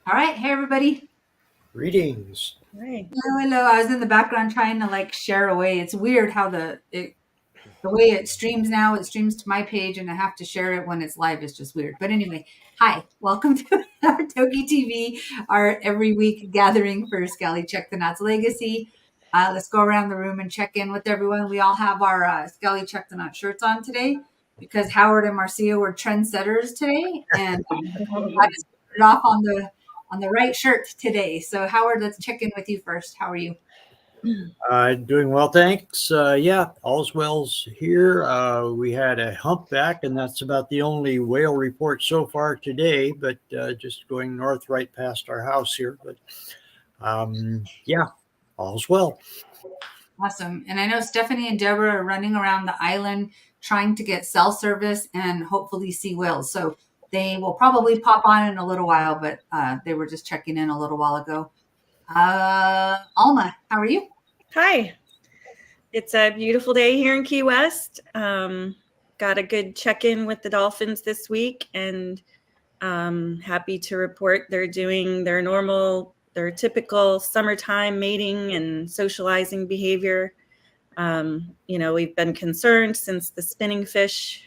All right. Hey, everybody. Greetings. Right. Hello, hello. I was in the background trying to share away. It's weird how the way it streams now. It streams to my page, and I have to share it when it's live. It's just weird. But anyway, hi. Welcome to our Toki TV, our every week gathering for Sk'aliCh'elh-tenaut's legacy. Let's go around the room and check in with everyone. We all have our Sk'aliCh'elh-tenaut shirts on today because Howard and Marcia were trendsetters today, and I just put it off on the right shirt today. So Howard, let's check in with you first. How are you? Doing well, thanks. Yeah, all's well's here. We had a humpback, and that's about the only whale report so far today, but just going north right past our house here. But yeah, all's well. Awesome. And I know Stephanie and Deborah are running around the island trying to get cell service and hopefully see whales. So they will probably pop on in a little while, but they were just checking in a little while ago. Alma, how are you? Hi. It's a beautiful day here in Key West. Got a good check-in with the dolphins this week, and happy to report they're doing their typical summertime mating and socializing behavior. We've been concerned since the spinning fish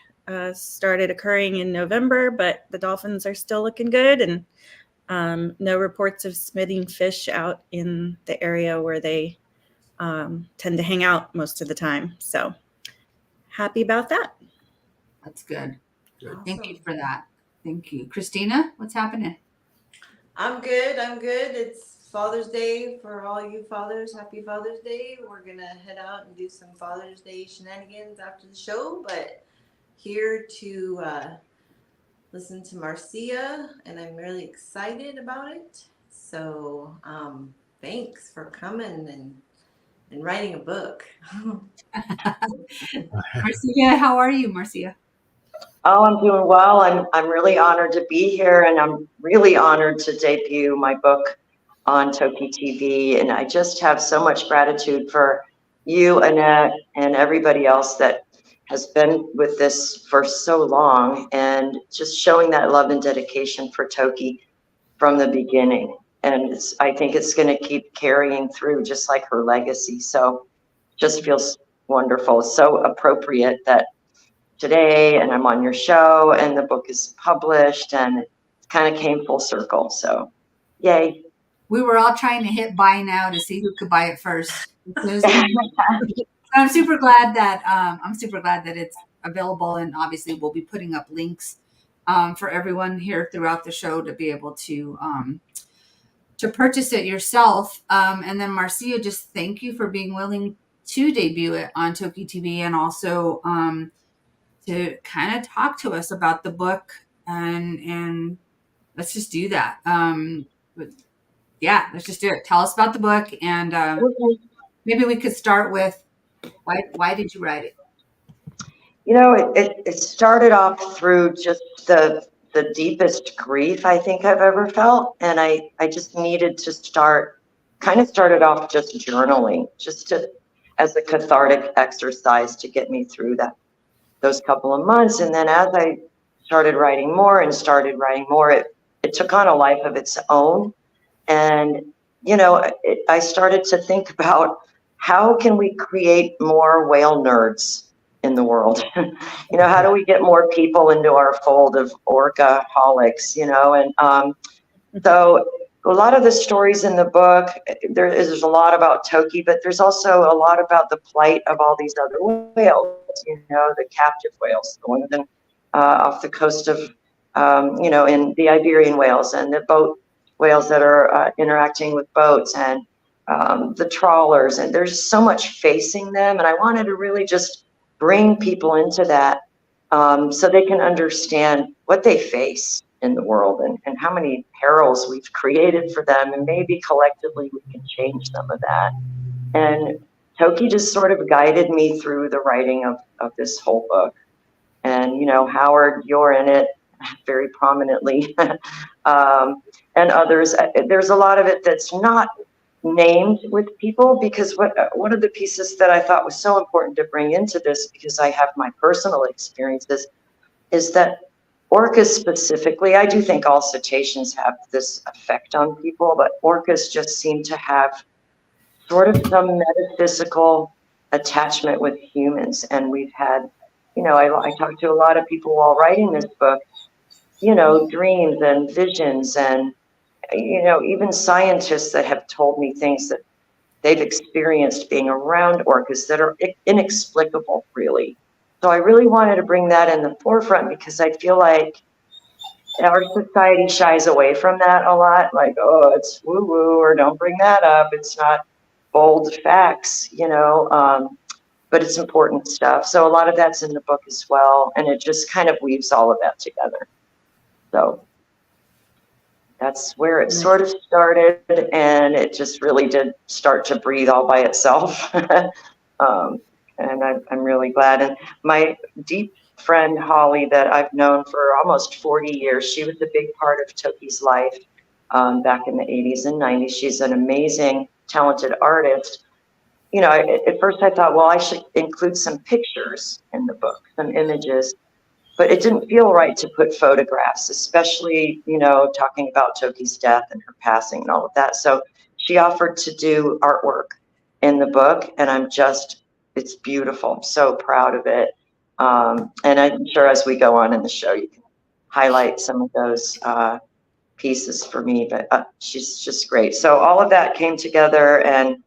started occurring in November, but the dolphins are still looking good, and no reports of spinning fish out in the area where they tend to hang out most of the time. So happy about that. That's good. Good. Thank you for that. Thank you. Christina, what's happening? I'm good. It's Father's Day for all you fathers. Happy Father's Day. We're going to head out and do some Father's Day shenanigans after the show, but here to listen to Marcia, and I'm really excited about it. So thanks for coming and writing a book. Marcia, how are you, Marcia? Oh, I'm doing well. I'm really honored to be here, and I'm really honored to debut my book on TokiTV. And I just have so much gratitude for you, Annette, and everybody else that has been with this for so long, and just showing that love and dedication for Toki from the beginning. And I think it's going to keep carrying through, just like her legacy. So just feels wonderful. So appropriate that today and I'm on your show and the book is published, and it kind of came full circle. So yay. We were all trying to hit buy now to see who could buy it first. I'm super glad that it's available, and obviously we'll be putting up links for everyone here throughout the show to be able to purchase it yourself. And then Marcia, just thank you for being willing to debut it on TokiTV, and also to kind of talk to us about the book, and let's just do that. Yeah, let's just do it. Tell us about the book, and maybe we could start with why did you write it? You know, it started off through just the deepest grief I think I've ever felt, and I just needed to started off just journaling, just as a cathartic exercise to get me through those couple of months. And then as I started writing more, it took on a life of its own. And, I started to think about how can we create more whale nerds in the world? How do we get more people into our fold of orcaholics, and so a lot of the stories in the book, there's a lot about Toki, but there's also a lot about the plight of all these other whales, the captive whales, the ones off the coast of, in the Iberian whales, and the boat whales that are interacting with boats, and the trawlers. And there's so much facing them. And I wanted to really just bring people into that so they can understand what they face in the world, and how many perils we've created for them, and maybe collectively we can change some of that. And Toki just sort of guided me through the writing of this whole book. And Howard, you're in it very prominently, and others. There's a lot of it that's not named with people, because one of the pieces that I thought was so important to bring into this, because I have my personal experiences, is that Orcas specifically, I do think all cetaceans have this effect on people, but orcas just seem to have sort of some metaphysical attachment with humans. And we've had, I talked to a lot of people while writing this book, dreams and visions and, even scientists that have told me things that they've experienced being around orcas that are inexplicable, really. So I really wanted to bring that in the forefront because I feel like our society shies away from that a lot. Like, oh, it's woo-woo, or don't bring that up. It's not bold facts, but it's important stuff. So a lot of that's in the book as well. And it just kind of weaves all of that together. So that's where it sort of started, and it just really did start to breathe all by itself. And I'm really glad. And my deep friend, Holly, that I've known for almost 40 years, she was a big part of Toki's life back in the 80s and 90s. She's an amazing, talented artist. At first I thought, well, I should include some pictures in the book, some images. But it didn't feel right to put photographs, especially, talking about Toki's death and her passing and all of that. So she offered to do artwork in the book, and it's beautiful. I'm so proud of it. And I'm sure as we go on in the show, you can highlight some of those pieces for me, but she's just great. So all of that came together, and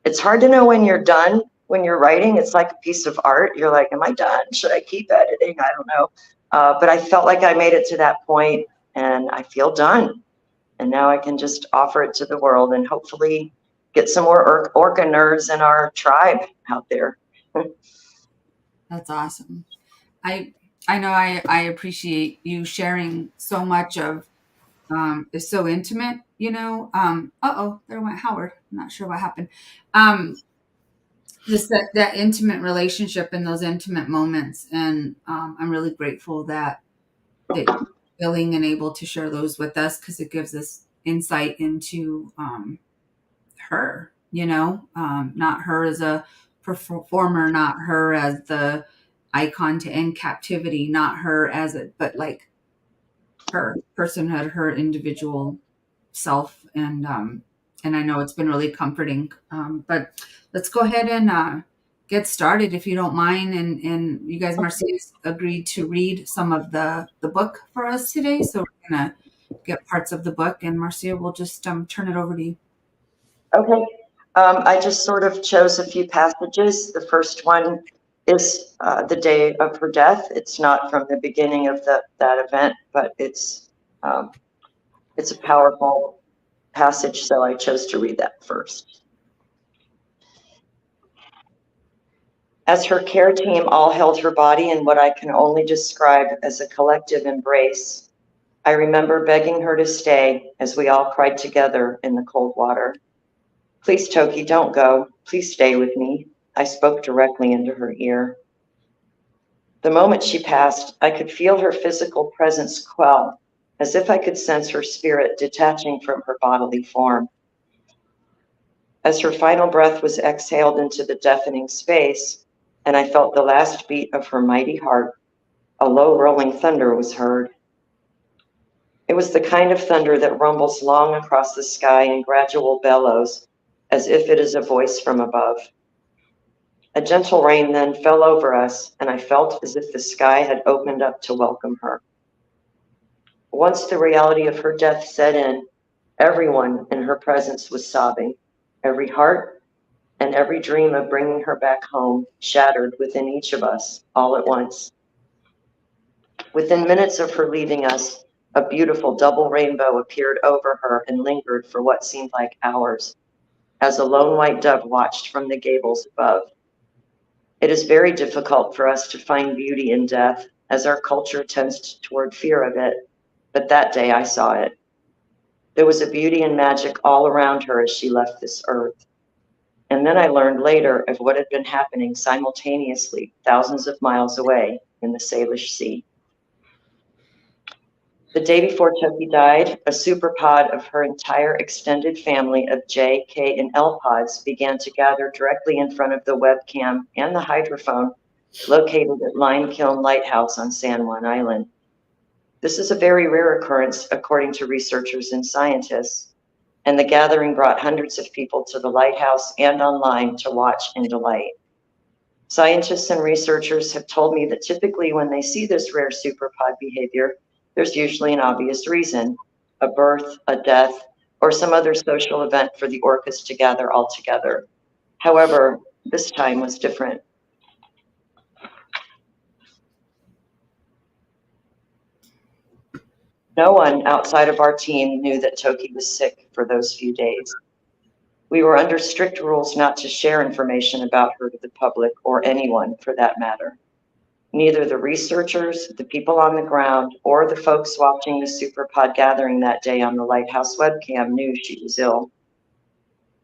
it's hard to know when you're done. When you're writing, it's like a piece of art. You're like, am I done? Should I keep editing? I don't know. But I felt like I made it to that point, and I feel done. And now I can just offer it to the world and hopefully get some more orca nerds in our tribe out there. That's awesome. I know I appreciate you sharing so much of is so intimate, there went Howard. I'm not sure what happened. Just that intimate relationship and those intimate moments. And I'm really grateful that you're willing and able to share those with us, because it gives us insight into her, not her as a performer, not her as the icon to end captivity, not her but like her personhood, her individual self. And I know it's been really comforting. But let's go ahead and get started, if you don't mind. And you guys, Marcia's agreed to read some of the book for us today. So we're going to get parts of the book, and Marcia, we'll just turn it over to you. Okay. I just sort of chose a few passages. The first one is the day of her death. It's not from the beginning of that event, but it's a powerful passage, so I chose to read that first. As her care team all held her body in what I can only describe as a collective embrace, I remember begging her to stay as we all cried together in the cold water. Please, Toki, don't go. Please stay with me. I spoke directly into her ear. The moment she passed, I could feel her physical presence quell, as if I could sense her spirit detaching from her bodily form. As her final breath was exhaled into the deafening space, and I felt the last beat of her mighty heart, a low rolling thunder was heard. It was the kind of thunder that rumbles long across the sky in gradual bellows, as if it is a voice from above. A gentle rain then fell over us, and I felt as if the sky had opened up to welcome her. Once the reality of her death set in, everyone in her presence was sobbing. Every heart and every dream of bringing her back home shattered within each of us all at once. Within minutes of her leaving us, a beautiful double rainbow appeared over her and lingered for what seemed like hours, as a lone white dove watched from the gables above. It is very difficult for us to find beauty in death, as our culture tends toward fear of it, but that day I saw it. There was a beauty and magic all around her as she left this earth. And then I learned later of what had been happening simultaneously thousands of miles away in the Salish Sea. The day before Toki died, a superpod of her entire extended family of J, K, and L pods began to gather directly in front of the webcam and the hydrophone located at Lime Kiln Lighthouse on San Juan Island. This is a very rare occurrence, according to researchers and scientists, and the gathering brought hundreds of people to the lighthouse and online to watch in delight. Scientists and researchers have told me that typically when they see this rare superpod behavior, there's usually an obvious reason: a birth, a death, or some other social event for the orcas to gather all together. However, this time was different. No one outside of our team knew that Toki was sick for those few days. We were under strict rules not to share information about her to the public, or anyone for that matter. Neither the researchers, the people on the ground, or the folks watching the superpod gathering that day on the lighthouse webcam knew she was ill.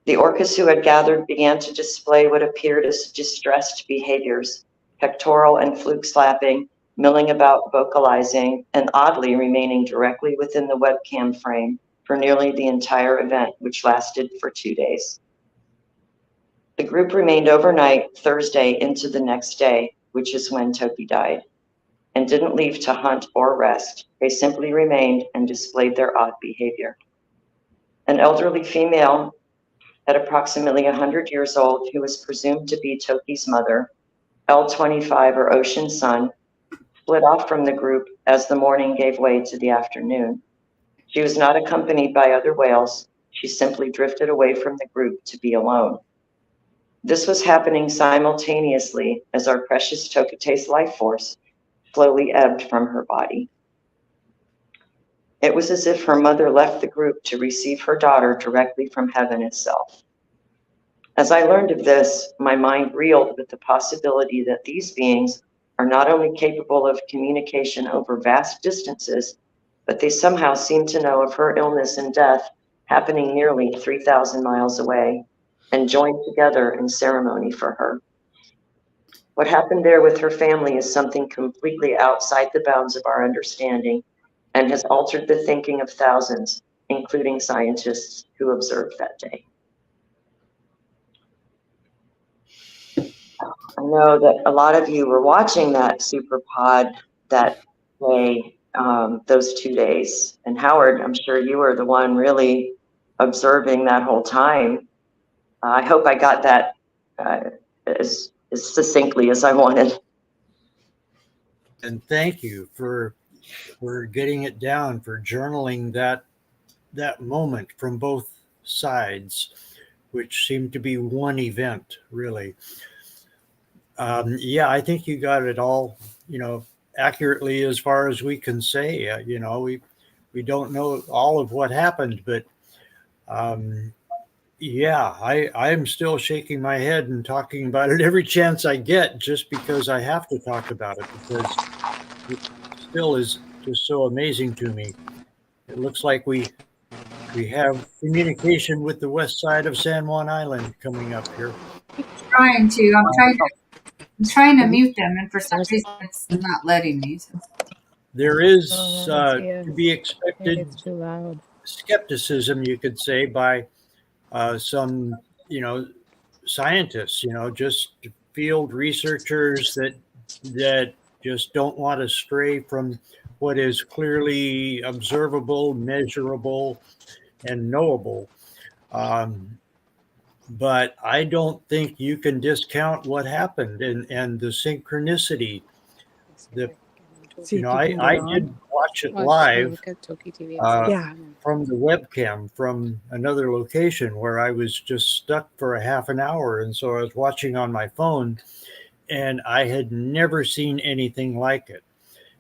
The orcas who had gathered began to display what appeared as distressed behaviors: pectoral and fluke slapping, milling about, vocalizing, and oddly remaining directly within the webcam frame for nearly the entire event, which lasted for 2 days. The group remained overnight Thursday into the next day, which is when Toki died, and didn't leave to hunt or rest. They simply remained and displayed their odd behavior. An elderly female at approximately 100 years old, who was presumed to be Toki's mother, L25 or Ocean Sun, split off from the group as the morning gave way to the afternoon. She was not accompanied by other whales. She simply drifted away from the group to be alone. This was happening simultaneously as our precious Tokite's life force slowly ebbed from her body. It was as if her mother left the group to receive her daughter directly from heaven itself. As I learned of this, my mind reeled with the possibility that these beings are not only capable of communication over vast distances, but they somehow seem to know of her illness and death happening nearly 3,000 miles away, and joined together in ceremony for her. What happened there with her family is something completely outside the bounds of our understanding, and has altered the thinking of thousands, including scientists who observed that day. I know that a lot of you were watching that superpod that day, those 2 days. And Howard, I'm sure you were the one really observing that whole time. I hope I got that as succinctly as I wanted. And thank you for getting it down, for journaling that moment from both sides, which seemed to be one event, really. Yeah, I think you got it all, accurately as far as we can say. We don't know all of what happened, but yeah, I'm still shaking my head and talking about it every chance I get, just because I have to talk about it, because it still is just so amazing to me. It looks like we have communication with the west side of San Juan Island coming up here. I'm trying to mute them, and for some reason it's not letting me. So. There is to be expected it's too loud. skepticism, you could say, by some, scientists, just field researchers that just don't want to stray from what is clearly observable, measurable, and knowable. But I don't think you can discount what happened and the synchronicity. I did watch it live Look at TokiTV. from the webcam from another location where I was just stuck for a half an hour. And so I was watching on my phone, and I had never seen anything like it.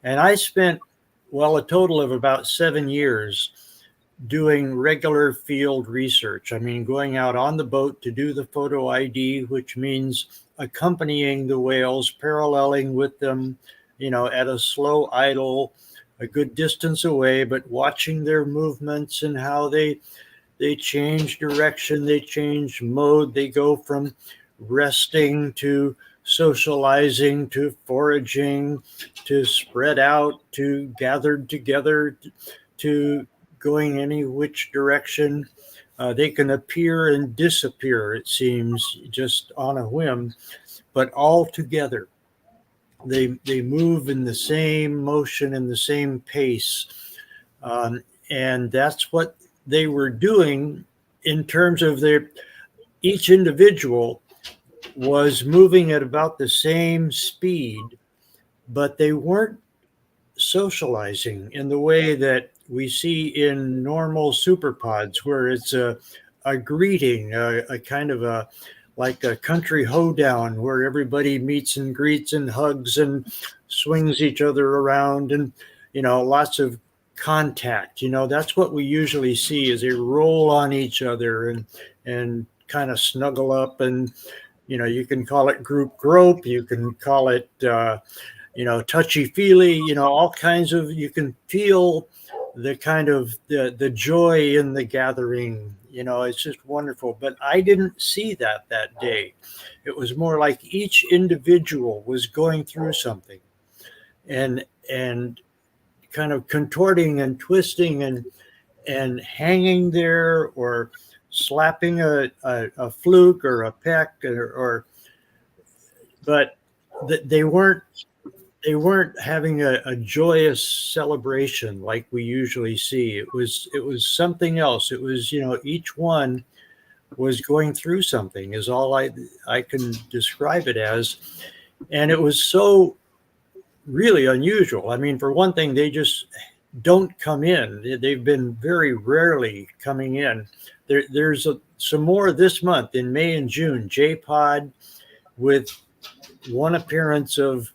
And I spent, a total of about 7 years doing regular field research. I mean, going out on the boat to do the photo ID, which means accompanying the whales, paralleling with them, at a slow idle, a good distance away, but watching their movements and how they change direction, they change mode, they go from resting to socializing to foraging to spread out to gathered together to going any which direction. They can appear and disappear, it seems, just on a whim, but all together. they move in the same motion and the same pace. And that's what they were doing in terms of each individual was moving at about the same speed, but they weren't socializing in the way that we see in normal superpods, where it's a greeting, a kind of like a country hoedown where everybody meets and greets and hugs and swings each other around, and lots of contact. That's what we usually see, is they roll on each other and kind of snuggle up, and you can call it group grope, you can call it touchy feely, all kinds of, you can feel the kind of the joy in the gathering. It's just wonderful. But I didn't see that day. It was more like each individual was going through something and kind of contorting and twisting and hanging there, or slapping a fluke or a peck, but they weren't having a joyous celebration like we usually see. It was something else. It was, each one was going through something, is all I can describe it as. And it was so really unusual. I mean, for one thing, they just don't come in. They've been very rarely coming in. There's some more this month in May and June. J-Pod, with one appearance of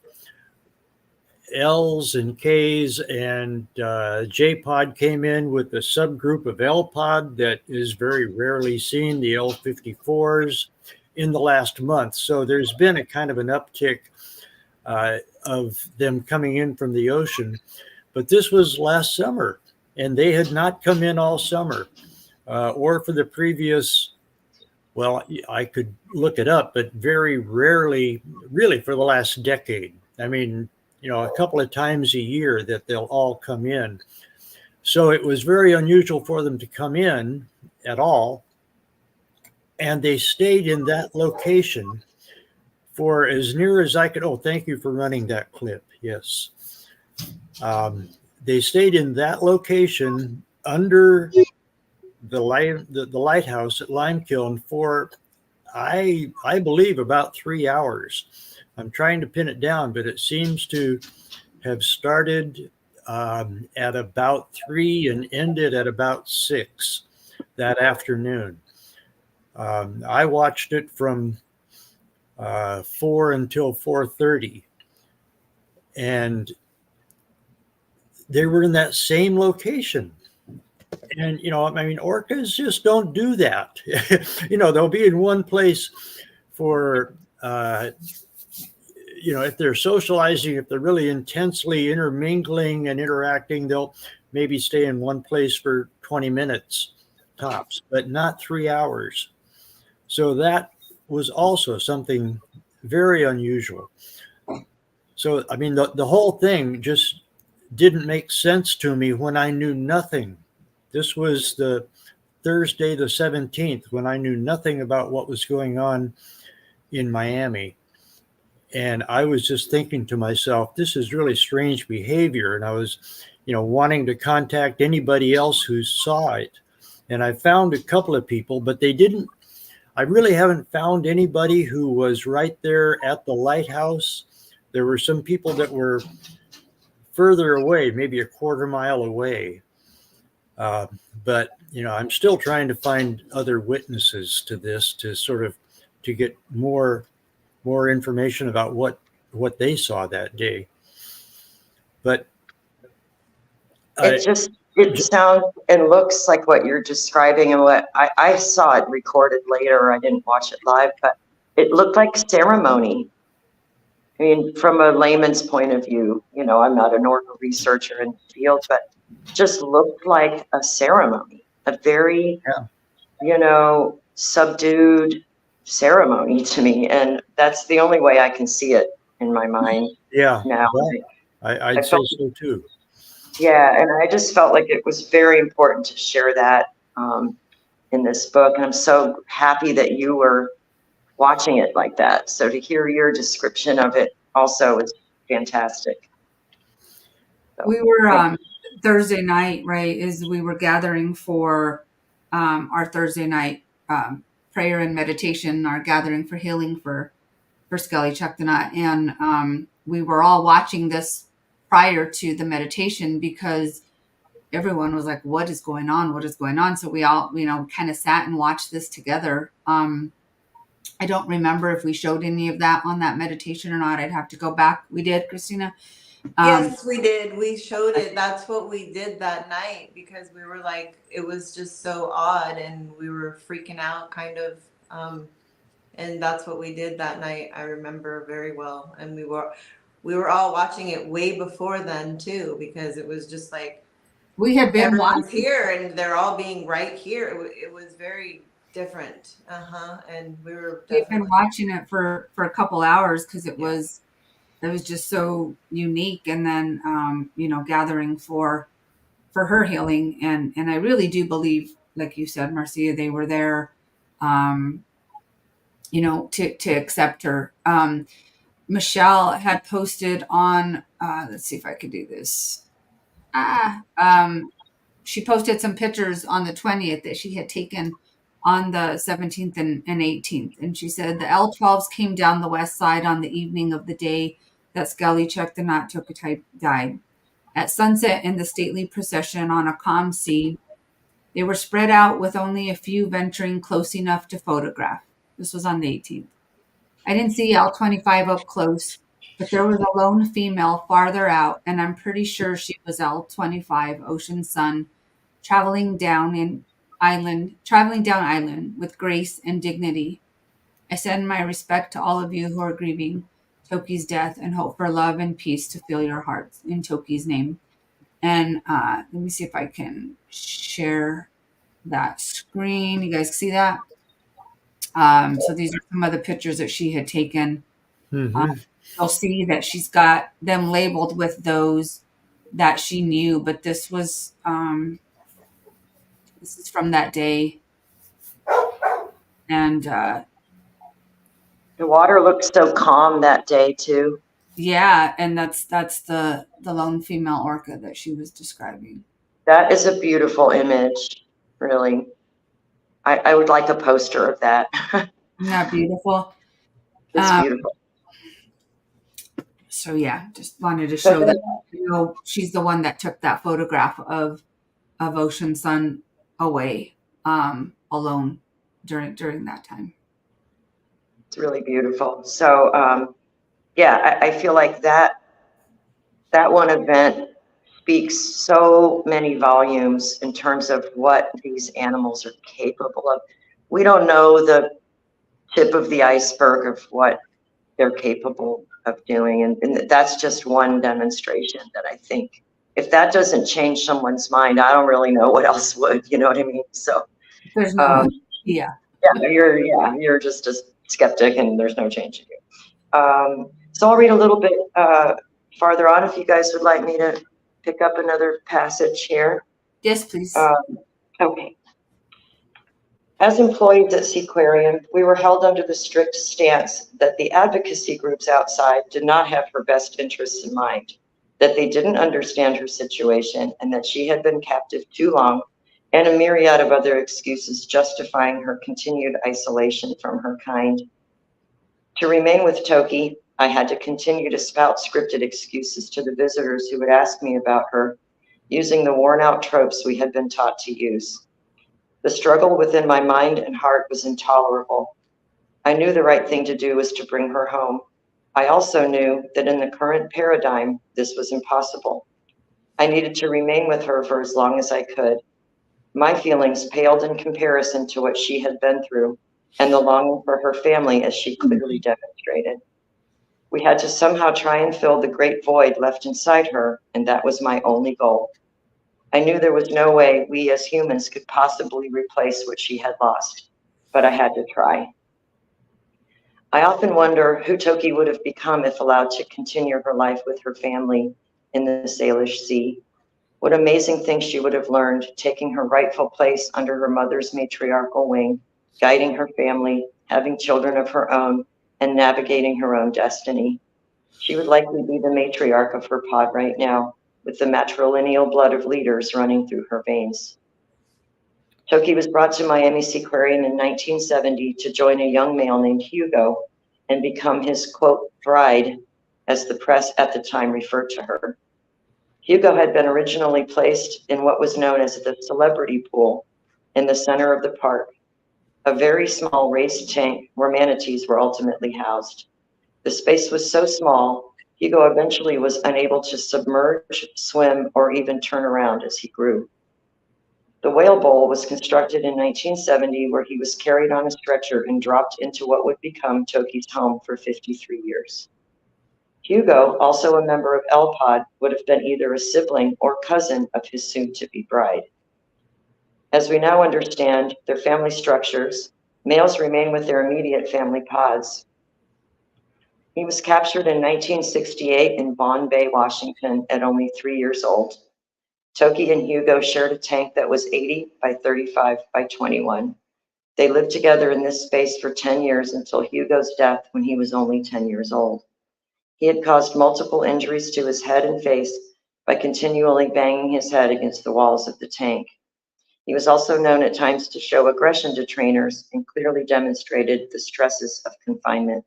L's and K's, and J-Pod came in with a subgroup of L-Pod that is very rarely seen, the L54s, in the last month. So there's been a kind of an uptick of them coming in from the ocean. But this was last summer, and they had not come in all summer, or for the previous, well, I could look it up, but very rarely, really, for the last decade. I mean, a couple of times a year that they'll all come in. So it was very unusual for them to come in at all. And they stayed in that location for as near as I could. Oh, thank you for running that clip. Yes. They stayed in that location under the lighthouse at Limekiln for, I believe, about 3 hours. I'm trying to pin it down, but it seems to have started at about 3 and ended at about 6 that afternoon. I watched it from 4 until 4:30, and they were in that same location. And, I mean, orcas just don't do that. They'll be in one place for, if they're socializing, if they're really intensely intermingling and interacting, they'll maybe stay in one place for 20 minutes tops, but not 3 hours. So that was also something very unusual. So, I mean, the whole thing just didn't make sense to me when I knew nothing. This was the Thursday, the 17th, when I knew nothing about what was going on in Miami. And I was just thinking to myself, this is really strange behavior. And I was, wanting to contact anybody else who saw it. And I found a couple of people, but I really haven't found anybody who was right there at the lighthouse. There were some people that were further away, maybe a quarter mile away. But, I'm still trying to find other witnesses to this to get more information about what they saw that day. But it sounds and looks like what you're describing, and what I saw it recorded later. I didn't watch it live, but it looked like ceremony. I mean, from a layman's point of view, I'm not an orca researcher in the field, but just looked like a ceremony, a very, subdued ceremony to me. And that's the only way I can see it in my mind. Yeah. Now. I'd say so too. Yeah. And I just felt like it was very important to share that in this book. And I'm so happy that you were watching it like that. So to hear your description of it also fantastic. So, We were Thursday night, right? Is we were gathering for our Thursday night prayer and meditation, our gathering for healing for Sk'aliCh'elh-tenaut, and we were all watching this prior to the meditation because everyone was like, "What is going on? What is going on?" So we all, kind of sat and watched this together. I don't remember if we showed any of that on that meditation or not. I'd have to go back. We did, Christina. Yes, we did. We showed it. That's what we did that night because we were like, it was just so odd and we were freaking out kind of. And that's what we did that night. I remember very well. And we were all watching it way before then too, because it was just like We had been everyone's watching. here and they're all being right here. It was very different. And we were We've been definitely watching it for a couple hours because it was just so unique. And then gathering for her healing, and I really do believe, like you said, Marcia, they were there, to accept her. Michelle had posted on. Let's see if I could do this. She posted some pictures on the 20th that she had taken on the 17th and 18th. And she said the L-12s came down the west side on the evening of the day that Sk'aliCh'elh-tenaut Toki died. At sunset in the stately procession on a calm sea, they were spread out with only a few venturing close enough to photograph. This was on the 18th. I didn't see L-25 up close, but there was a lone female farther out, and I'm pretty sure she was L-25, Ocean Sun, traveling down island with grace and dignity. I send my respect to all of you who are grieving Toki's death and hope for love and peace to fill your hearts in Toki's name. And let me see if I can share that screen. You guys see that? So these are some of the pictures that she had taken. You'll see that she's got them labeled with those that she knew, but this is from that day. And the water looked so calm that day too. yeah, and that's the lone female orca that she was describing. That is a beautiful image, really. I would like a poster of that. Isn't that beautiful? It's beautiful. So yeah, just wanted to show that she's the one that took that photograph of Ocean Sun away alone during that time. It's really beautiful. So I feel like that one event speaks so many volumes in terms of what these animals are capable of. We don't know the tip of the iceberg of what they're capable of doing. And that's just one demonstration that I think if that doesn't change someone's mind, I don't really know what else would, you know what I mean? So there's no you're just a skeptic and there's no change in you. So I'll read a little bit farther on if you guys would like me to pick up another passage here. Yes, please. Okay. As employees at Seaquarium, we were held under the strict stance that the advocacy groups outside did not have her best interests in mind, that they didn't understand her situation, and that she had been captive too long, and a myriad of other excuses justifying her continued isolation from her kind. To remain with Toki, I had to continue to spout scripted excuses to the visitors who would ask me about her, using the worn-out tropes we had been taught to use. The struggle within my mind and heart was intolerable. I knew the right thing to do was to bring her home. I also knew that in the current paradigm, this was impossible. I needed to remain with her for as long as I could. My feelings paled in comparison to what she had been through and the longing for her family, as she clearly demonstrated. We had to somehow try and fill the great void left inside her, and that was my only goal. I knew there was no way we as humans could possibly replace what she had lost, but I had to try. I often wonder who Toki would have become if allowed to continue her life with her family in the Salish Sea. What amazing things she would have learned, taking her rightful place under her mother's matriarchal wing, guiding her family, having children of her own, and navigating her own destiny. She would likely be the matriarch of her pod right now, with the matrilineal blood of leaders running through her veins. Toki was brought to Miami Seaquarium in 1970 to join a young male named Hugo and become his, quote, bride, as the press at the time referred to her. Hugo had been originally placed in what was known as the celebrity pool in the center of the park, a very small raised tank where manatees were ultimately housed. The space was so small, Hugo eventually was unable to submerge, swim, or even turn around as he grew. The whale bowl was constructed in 1970, where he was carried on a stretcher and dropped into what would become Toki's home for 53 years. Hugo, also a member of L-Pod, would have been either a sibling or cousin of his soon-to-be bride. As we now understand their family structures, males remain with their immediate family pods. He was captured in 1968 in Vaughn Bay, Washington, at only 3 years old. Toki and Hugo shared a tank that was 80 by 35 by 21. They lived together in this space for 10 years until Hugo's death when he was only 10 years old. He had caused multiple injuries to his head and face by continually banging his head against the walls of the tank. He was also known at times to show aggression to trainers and clearly demonstrated the stresses of confinement.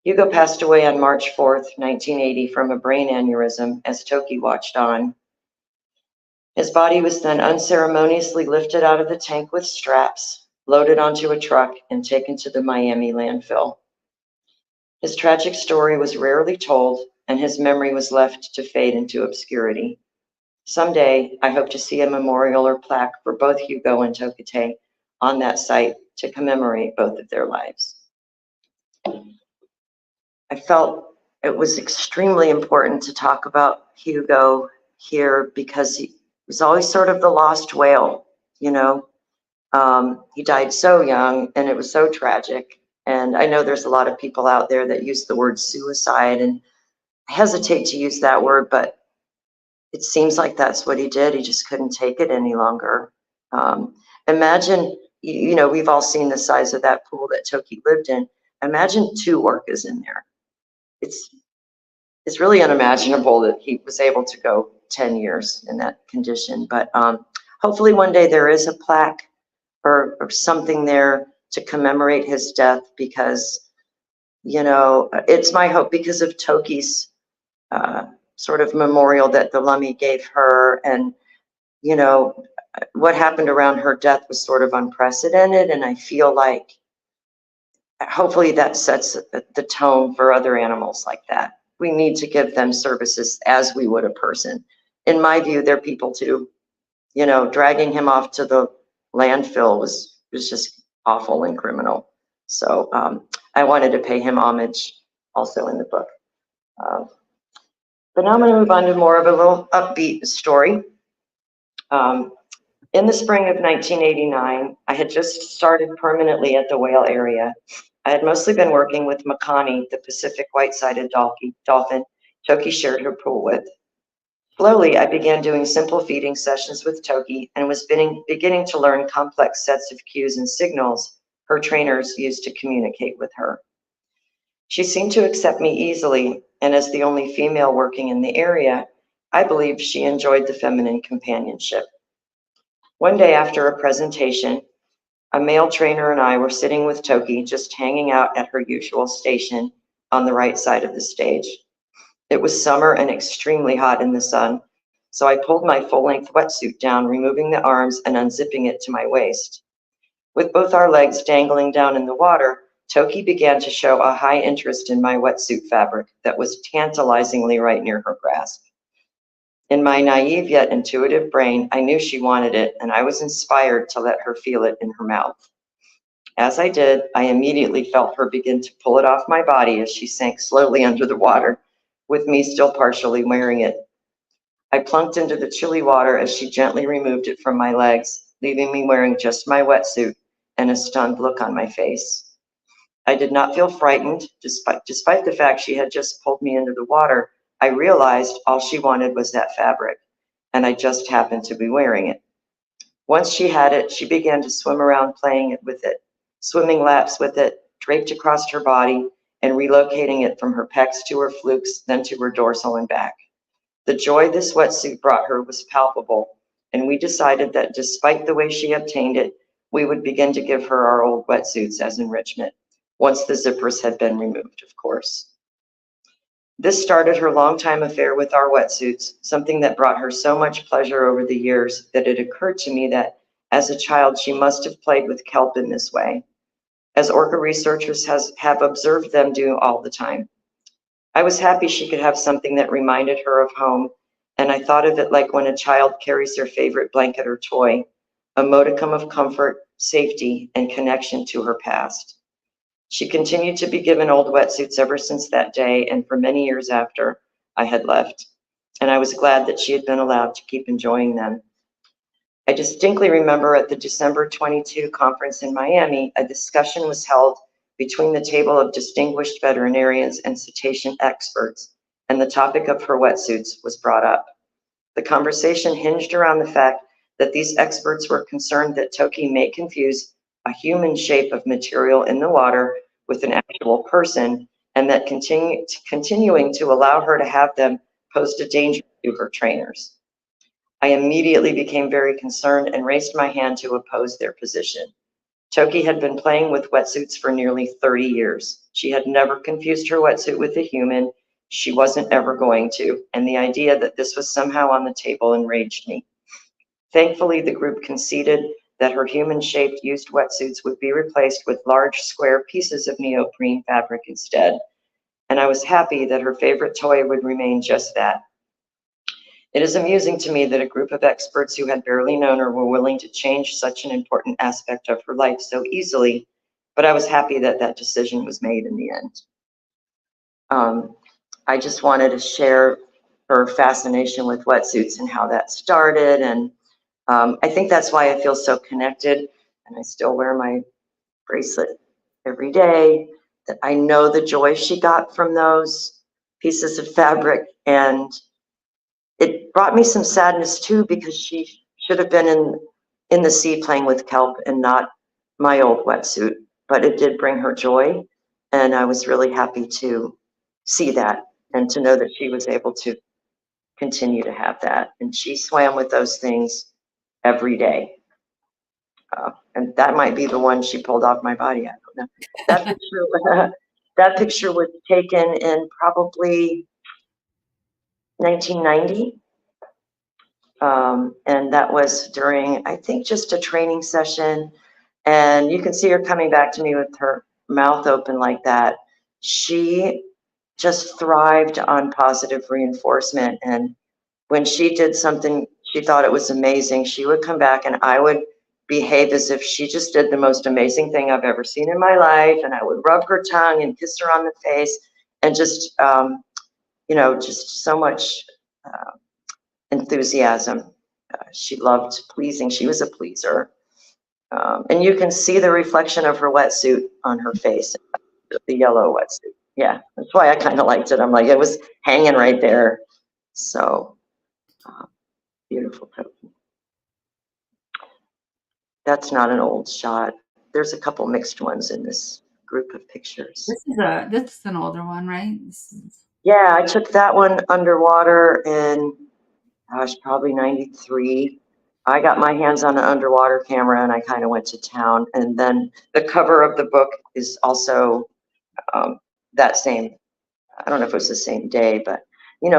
Hugo passed away on March 4th, 1980 from a brain aneurysm as Toki watched on. His body was then unceremoniously lifted out of the tank with straps, loaded onto a truck, and taken to the Miami landfill. His tragic story was rarely told, and his memory was left to fade into obscurity. Someday, I hope to see a memorial or plaque for both Hugo and Toki on that site to commemorate both of their lives. I felt it was extremely important to talk about Hugo here because he was always sort of the lost whale, you know. He died so young and it was so tragic. And I know there's a lot of people out there that use the word suicide, and I hesitate to use that word, but it seems like that's what he did. He just couldn't take it any longer. Imagine, you know, we've all seen the size of that pool that Toki lived in. Imagine 2 orcas in there. It's really unimaginable that he was able to go 10 years in that condition. But hopefully one day there is a plaque or something there to commemorate his death, because, you know, it's my hope because of Toki's sort of memorial that the Lummi gave her. And, you know, what happened around her death was sort of unprecedented. And I feel like hopefully that sets the tone for other animals like that. We need to give them services as we would a person. In my view, they're people too. You know, dragging him off to the landfill was just awful and criminal. So I wanted to pay him homage also in the book. But now I'm going to move on to more of a little upbeat story. In the spring of 1989, I had just started permanently at the whale area. I had mostly been working with Makani, the Pacific white-sided dolphin Toki shared her pool with. Slowly, I began doing simple feeding sessions with Toki and was beginning to learn complex sets of cues and signals her trainers used to communicate with her. She seemed to accept me easily, and as the only female working in the area, I believed she enjoyed the feminine companionship. One day after a presentation, a male trainer and I were sitting with Toki, just hanging out at her usual station on the right side of the stage. It was summer and extremely hot in the sun, so I pulled my full-length wetsuit down, removing the arms and unzipping it to my waist. With both our legs dangling down in the water, Toki began to show a high interest in my wetsuit fabric that was tantalizingly right near her grasp. In my naive yet intuitive brain, I knew she wanted it, and I was inspired to let her feel it in her mouth. As I did, I immediately felt her begin to pull it off my body as she sank slowly under the water, with me still partially wearing it. I plunked into the chilly water as she gently removed it from my legs, leaving me wearing just my wetsuit and a stunned look on my face. I did not feel frightened, despite the fact she had just pulled me into the water. I realized all she wanted was that fabric, and I just happened to be wearing it. Once she had it, she began to swim around playing with it, swimming laps with it, draped across her body, and relocating it from her pecs to her flukes, then to her dorsal and back. The joy this wetsuit brought her was palpable, and we decided that despite the way she obtained it, we would begin to give her our old wetsuits as enrichment, once the zippers had been removed, of course. This started her longtime affair with our wetsuits, something that brought her so much pleasure over the years that it occurred to me that as a child she must have played with kelp in this way, as orca researchers have observed them do all the time. I was happy she could have something that reminded her of home, and I thought of it like when a child carries their favorite blanket or toy, a modicum of comfort, safety, and connection to her past. She continued to be given old wetsuits ever since that day and for many years after I had left, and I was glad that she had been allowed to keep enjoying them. I distinctly remember at the December 22 conference in Miami, a discussion was held between the table of distinguished veterinarians and cetacean experts, and the topic of her wetsuits was brought up. The conversation hinged around the fact that these experts were concerned that Toki may confuse a human shape of material in the water with an actual person, and that continuing to allow her to have them posed a danger to her trainers. I immediately became very concerned and raised my hand to oppose their position. Toki had been playing with wetsuits for nearly 30 years. She had never confused her wetsuit with a human. She wasn't ever going to, and the idea that this was somehow on the table enraged me. Thankfully, the group conceded that her human-shaped used wetsuits would be replaced with large square pieces of neoprene fabric instead, and I was happy that her favorite toy would remain just that. It is amusing to me that a group of experts who had barely known her were willing to change such an important aspect of her life so easily, but I was happy that that decision was made in the end. I just wanted to share her fascination with wetsuits and how that started, and I think that's why I feel so connected, and I still wear my bracelet every day, that I know the joy she got from those pieces of fabric, and it brought me some sadness too, because she should have been in the sea playing with kelp and not my old wetsuit, but it did bring her joy, and I was really happy to see that and to know that she was able to continue to have that. And she swam with those things every day. And that might be the one she pulled off my body. I don't know. That picture was taken in probably 1990. And that was during, I think, just a training session. And you can see her coming back to me with her mouth open like that. She just thrived on positive reinforcement. And when she did something, she thought it was amazing, she would come back and I would behave as if she just did the most amazing thing I've ever seen in my life. And I would rub her tongue and kiss her on the face, and just, just so much enthusiasm. She loved pleasing. She was a pleaser. And you can see the reflection of her wetsuit on her face, the yellow wetsuit. Yeah, that's why I kind of liked it. I'm like, it was hanging right there. So beautiful Toki. That's not an old shot. There's a couple mixed ones in this group of pictures. This is an older one, right? Yeah, I took that one underwater in, gosh, probably 93. I got my hands on an underwater camera and I kind of went to town. And then the cover of the book is also that same, I don't know if it was the same day, but,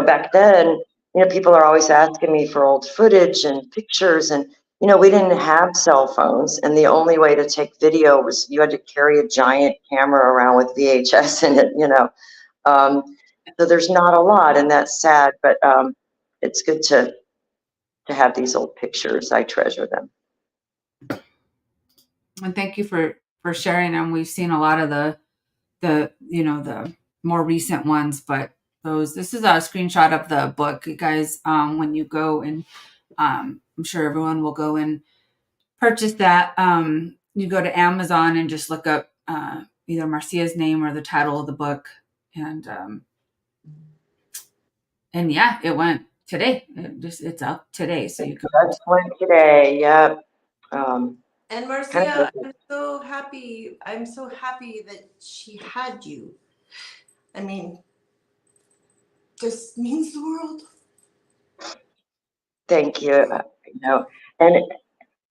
back then, people are always asking me for old footage and pictures, and, we didn't have cell phones, and the only way to take video was you had to carry a giant camera around with VHS in it, so there's not a lot, and that's sad, but it's good to have these old pictures. I treasure them. And thank you for sharing them. We've seen a lot of the more recent ones, but this is a screenshot of the book, guys. When you go, and I'm sure everyone will go and purchase that. You go to Amazon and just look up either Marcia's name or the title of the book, and yeah, it went today. It's out today, so you can. That's went today. Yep. And Marcia, I'm so happy that she had you. I mean, just means the world. Thank you. And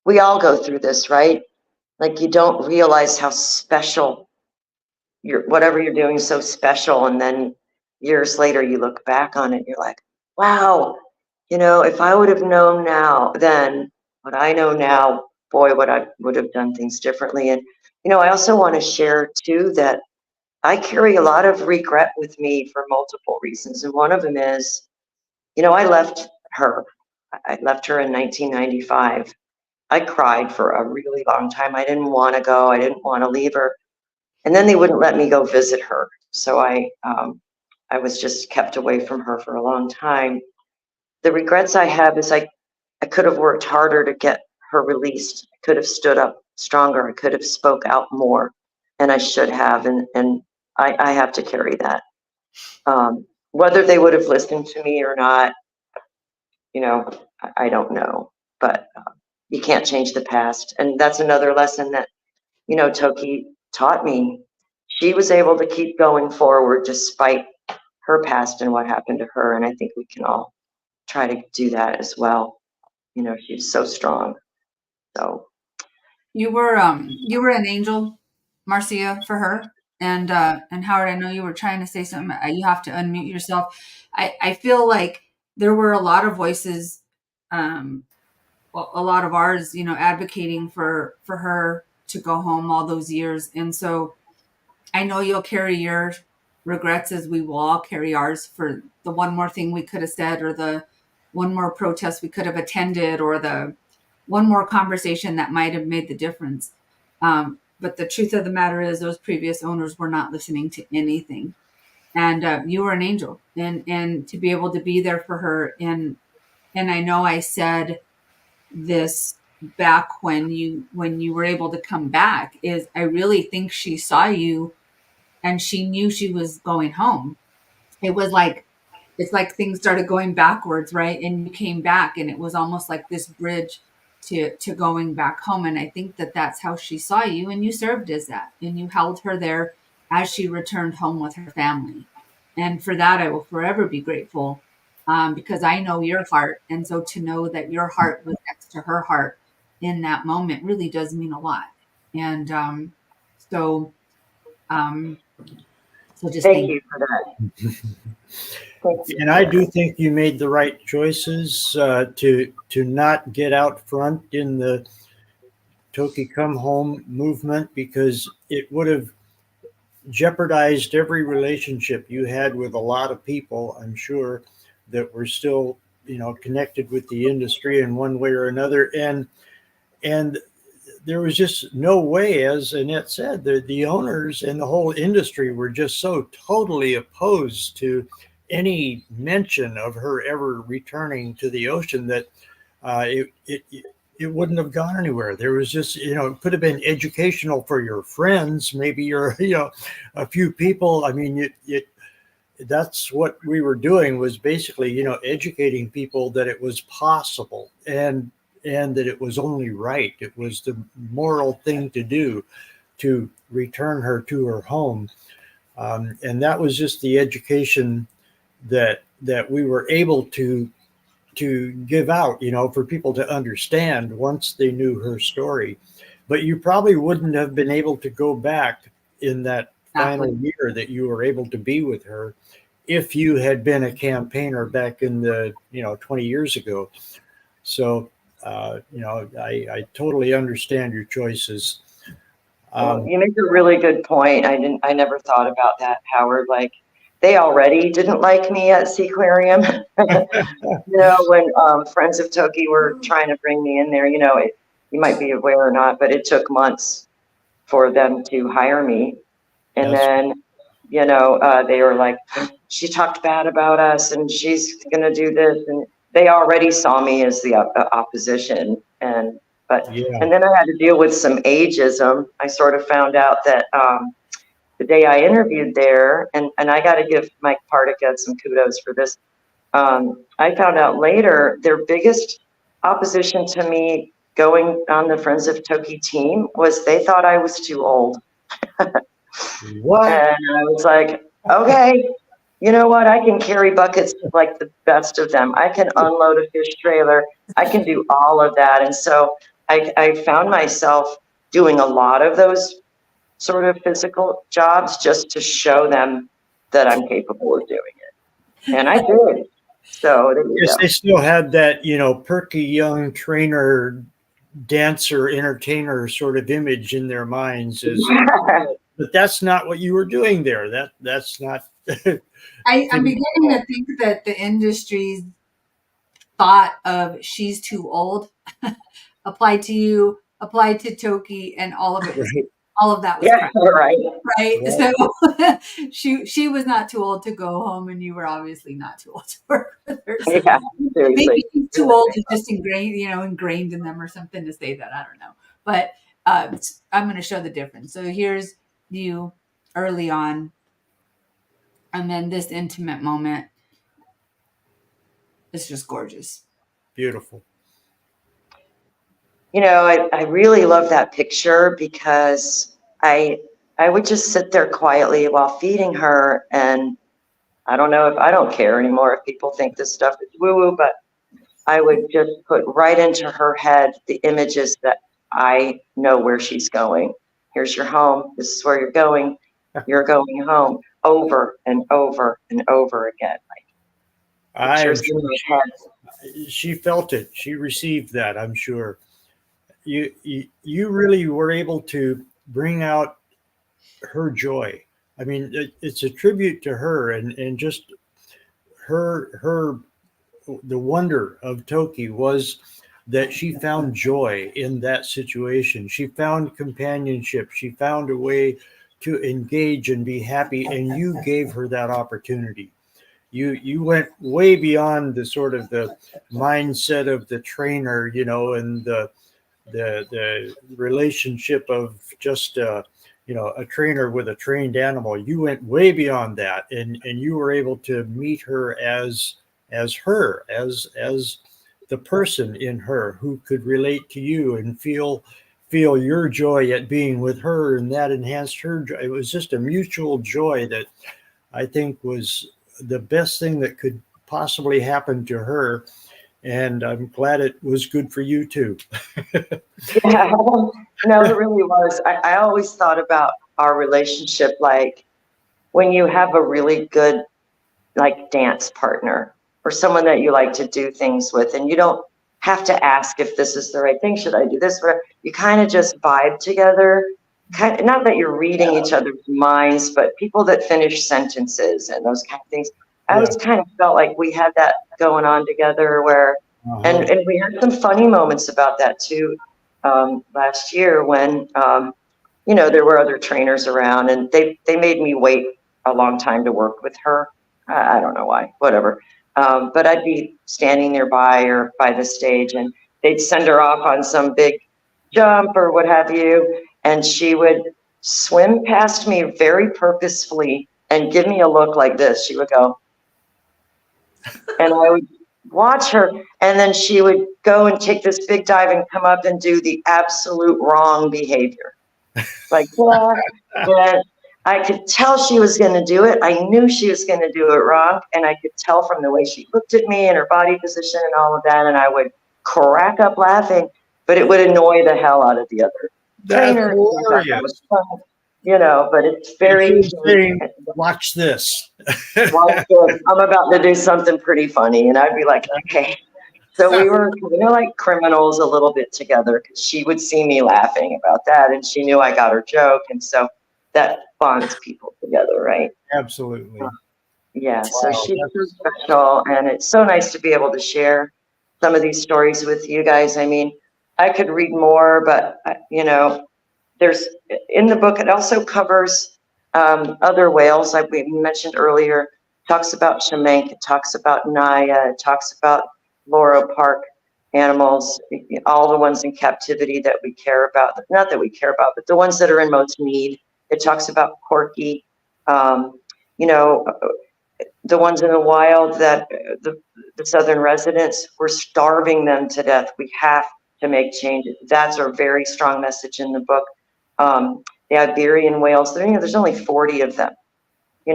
we all go through this, right? Like, you don't realize how special whatever you're doing is so special. And then years later, you look back on it, you're like, wow, if I would have known then what I know now, boy, what I would have done things differently. And, I also want to share too that I carry a lot of regret with me for multiple reasons. And one of them is, I left her. I left her in 1995. I cried for a really long time. I didn't want to go. I didn't want to leave her. And then they wouldn't let me go visit her. So I was just kept away from her for a long time. The regrets I have is I could have worked harder to get her released. I could have stood up stronger. I could have spoke out more, and I should have. And I have to carry that. Whether they would have listened to me or not, I don't know. But you can't change the past. And that's another lesson that, Toki taught me. She was able to keep going forward despite her past and what happened to her. And I think we can all try to do that as well. She's so strong. So You were an angel, Marcia, for her. And Howard, I know you were trying to say something. You have to unmute yourself. I feel like there were a lot of voices, well, a lot of ours, advocating for her to go home all those years. And so I know you'll carry your regrets, as we will all carry ours, for the one more thing we could have said, or the one more protest we could have attended, or the one more conversation that might have made the difference. But the truth of the matter is those previous owners were not listening to anything. And you were an angel, and to be able to be there for her. And I know I said this back when you were able to come back, is I really think she saw you and she knew she was going home. It's like things started going backwards, right? And you came back, and it was almost like this bridge to going back home. And I think that that's how she saw you, and you served as that, and you held her there as she returned home with her family. And for that, I will forever be grateful, because I know your heart. And so to know that your heart was next to her heart in that moment really does mean a lot. And so, so just thank you for that. And I do think you made the right choices to not get out front in the Toki Come Home movement, because it would have jeopardized every relationship you had with a lot of people, I'm sure, that were still, connected with the industry in one way or another. And there was just no way, as Annette said, the owners and the whole industry were just so totally opposed to any mention of her ever returning to the ocean that it wouldn't have gone anywhere. There was just, it could have been educational for your friends, maybe a few people. I mean, that's what we were doing, was basically, educating people that it was possible and that it was only right. It was the moral thing to do to return her to her home. And that was just the education that we were able to give out, for people to understand once they knew her story. But you probably wouldn't have been able to go back in that final year that you were able to be with her if you had been a campaigner back in the 20 years ago. So I totally understand your choices. You make a really good point. I never thought about that, Howard. Like, they already didn't like me at Sk'aliCh'elh-tenaut. When Friends of Toki were trying to bring me in there, you might be aware or not, but it took months for them to hire me. And then, they were like, she talked bad about us and she's going to do this. And they already saw me as the opposition. And then I had to deal with some ageism. I sort of found out that the day I interviewed there, and I got to give Mike Partica some kudos for this. I found out later their biggest opposition to me going on the Friends of Toki team was they thought I was too old. What? And I was like, okay, you know what? I can carry buckets like the best of them. I can unload a fish trailer. I can do all of that. And so I found myself doing a lot of those sort of physical jobs just to show them that I'm capable of doing it. And I did. So there you Yes, go. they still had that, perky young trainer, dancer, entertainer sort of image in their minds. But that's not what you were doing there. That's not. I'm beginning to think that the industry's thought of she's too old applied to you, applied to Toki, and all of it was Right. all of that was Yeah, crap. right. Right. Yeah. So she was not too old to go home, and you were obviously not too old to work with her. So Yeah, seriously. maybe she's too old is just ingrained in them or something to say that. I don't know. But I'm going to show the difference. So here's you early on, and then this intimate moment. It's just gorgeous. Beautiful. I really love that picture because I would just sit there quietly while feeding her, and I don't care anymore if people think this stuff is woo-woo, but I would just put right into her head the images that I know where she's going. Here's your home. This is where you're going. You're going home, over and over and over again. I am Pictures in my head. She felt it. She received that, I'm sure. You really were able to bring out her joy. I mean, it's a tribute to her and just her the wonder of Toki was that she found joy in that situation. She found companionship. She found a way to engage and be happy, and you gave her that opportunity. You went way beyond the sort of the mindset of the trainer, and the relationship of just a trainer with a trained animal. You went way beyond that, and you were able to meet her as her, as the person in her who could relate to you and feel your joy at being with her, and that enhanced her joy. It was just a mutual joy that I think was the best thing that could possibly happen to her. And I'm glad it was good for you too. Yeah, no, it really was. I always thought about our relationship like when you have a really good like dance partner or someone that you like to do things with, and you don't have to ask if this is the right thing. Should I do this? You kind of just vibe together. Not that you're reading each other's minds, but people that finish sentences and those kind of things. I always kind of felt like we had that going on together where, and we had some funny moments about that too. Last year when, there were other trainers around and they made me wait a long time to work with her. I don't know why, whatever. But I'd be standing nearby or by the stage and they'd send her off on some big jump or what have you. And she would swim past me very purposefully and give me a look like this. She would go, and I would watch her, and then she would go and take this big dive and come up and do the absolute wrong behavior. Like, yeah, I could tell she was going to do it. I knew she was going to do it wrong, and I could tell from the way she looked at me and her body position and all of that, and I would crack up laughing, but it would annoy the hell out of the other trainer. Hilarious. But it's very saying, watch this. watch this. I'm about to do something pretty funny, and I'd be like, okay. So we were like criminals a little bit together because she would see me laughing about that, and she knew I got her joke, and so that bonds people together, right? Absolutely. Yeah. So she's so special, and it's so nice to be able to share some of these stories with you guys. I mean, I could read more, but there's in the book. It also covers other whales, like we mentioned earlier. It talks about Shemank. It talks about Naya. It talks about Laura Park animals, all the ones in captivity that we care about. Not that we care about, but the ones that are in most need. It talks about Corky. The ones in the wild that the southern residents, we're starving them to death. We have to make changes. That's a very strong message in the book. the Iberian whales. There's only 40 of them. They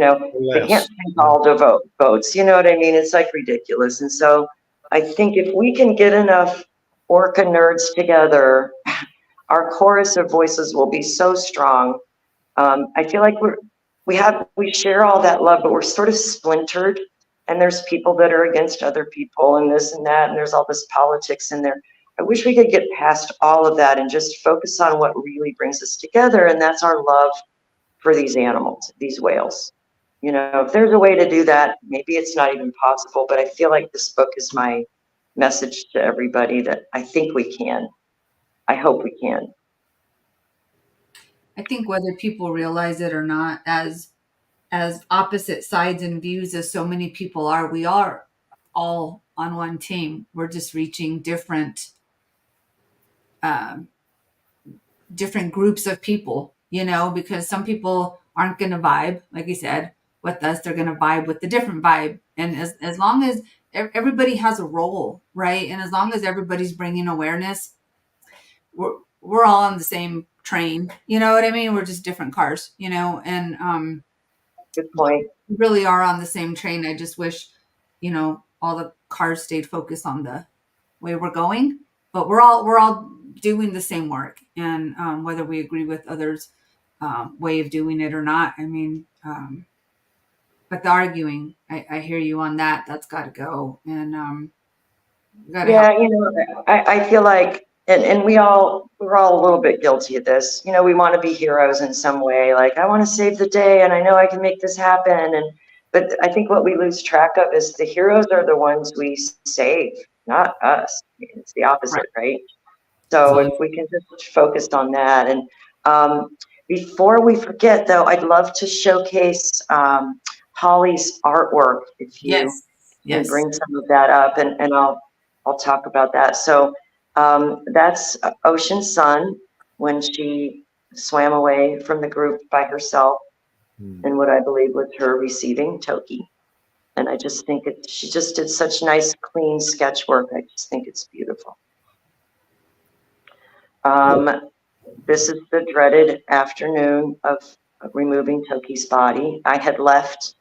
can't sink all the boats. You know what I mean? It's like ridiculous. And so I think if we can get enough orca nerds together, our chorus of voices will be so strong. I feel like we share all that love, but we're sort of splintered, and there's people that are against other people and this and that, and there's all this politics in there. I wish we could get past all of that and just focus on what really brings us together, and that's our love for these animals, these whales. If there's a way to do that, maybe it's not even possible, but I feel like this book is my message to everybody that I think we can. I hope we can. I think whether people realize it or not, as opposite sides and views as so many people are, we are all on one team. We're just reaching different groups of people, because some people aren't going to vibe, like you said, with us. They're going to vibe with the different vibe. And as long as everybody has a role, right? And as long as everybody's bringing awareness, we're all on the same train. You know what I mean? We're just different cars, and Good point. we really are on the same train. I just wish, all the cars stayed focused on the way we're going, but we're all doing the same work. And whether we agree with others' way of doing it or not, I mean, but the arguing, I hear you on that. That's got to go. And we got to Yeah, help. I feel like, and we're all a little bit guilty of this. We want to be heroes in some way. Like, I want to save the day, and I know I can make this happen. But I think what we lose track of is the heroes are the ones we save, not us. It's the opposite, right? So if we can just focus on that. And before we forget, though, I'd love to showcase Holly's artwork, if you can Yes. bring some of that up, and I'll talk about that. So that's Ocean Sun when she swam away from the group by herself, and what I believe was her receiving Toki. And I just think she just did such nice, clean sketch work. I just think it's beautiful. This is the dreaded afternoon of removing Toki's body. I had left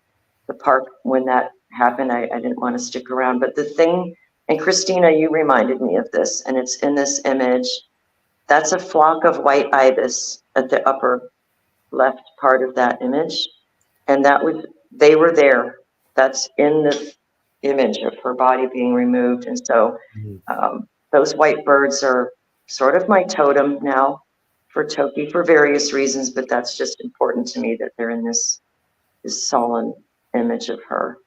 the park when that happened. I didn't want to stick around, but the thing, and Christina, you reminded me of this, and it's in this image. That's a flock of white ibis at the upper left part of that image, and they were there. That's in the image of her body being removed. And so those white birds are sort of my totem now for Toki for various reasons, but that's just important to me that they're in this solemn image of her.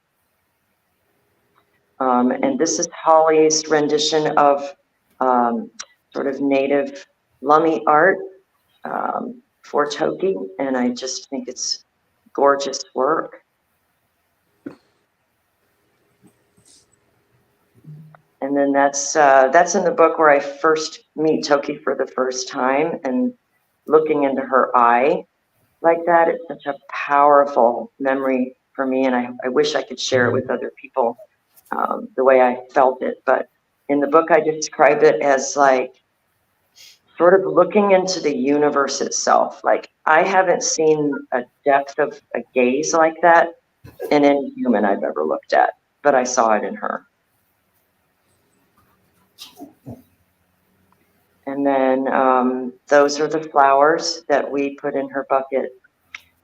And this is Holly's rendition of sort of native Lummi art for Toki, and I just think it's gorgeous work. And then that's in the book where I first meet Toki for the first time, and looking into her eye like that, it's such a powerful memory for me, and I wish I could share it with other people the way I felt it. But in the book, I describe it as like sort of looking into the universe itself. Like, I haven't seen a depth of a gaze like that in any human I've ever looked at, but I saw it in her. And then those are the flowers that we put in her bucket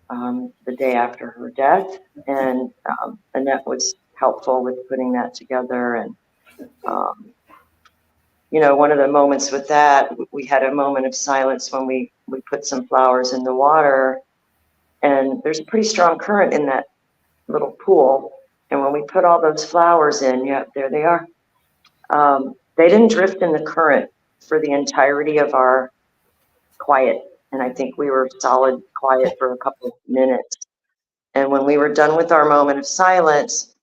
the day after her death. And Annette was helpful with putting that together. And, one of the moments with that, we had a moment of silence when we put some flowers in the water. And there's a pretty strong current in that little pool. And when we put all those flowers in, yeah, there they are. They didn't drift in the current for the entirety of our quiet. And I think we were solid quiet for a couple of minutes. And when we were done with our moment of silence,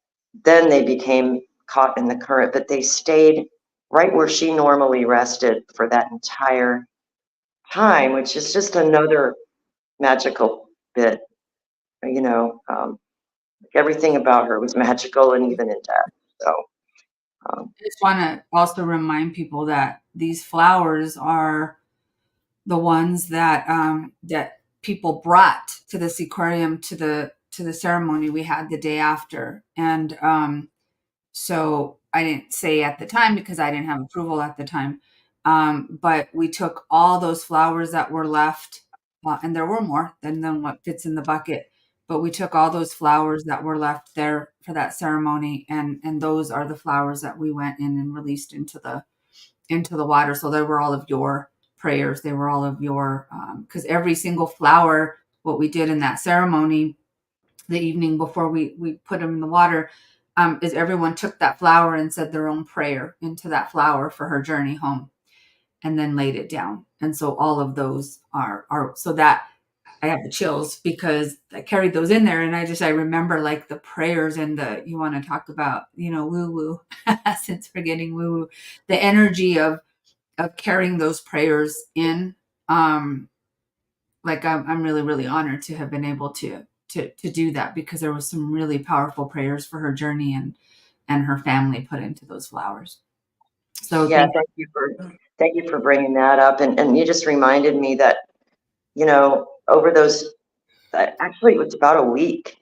then they became caught in the current, but they stayed right where she normally rested for that entire time, which is just another magical bit. Everything about her was magical, and even in death. So I just want to also remind people that these flowers are the ones that people brought to this aquarium to the ceremony we had the day after. And so I didn't say at the time because I didn't have approval at the time. But we took all those flowers that were left, and there were more than what fits in the bucket. But we took all those flowers that were left there for that ceremony, and those are the flowers that we went in and released into the water. So they were all of your prayers. They were all of your, because every single flower, what we did in that ceremony, the evening before we put them in the water, is everyone took that flower and said their own prayer into that flower for her journey home, and then laid it down. And so all of those are so that I have the chills because I carried those in there, and I remember like the prayers and you want to talk about, woo woo, since we're getting woo woo, the energy of carrying those prayers in. Like I'm really, really honored to have been able to do that, because there was some really powerful prayers for her journey and her family put into those flowers. So Yeah, thank you for bringing that up. And you just reminded me that, over those, actually it was about a week,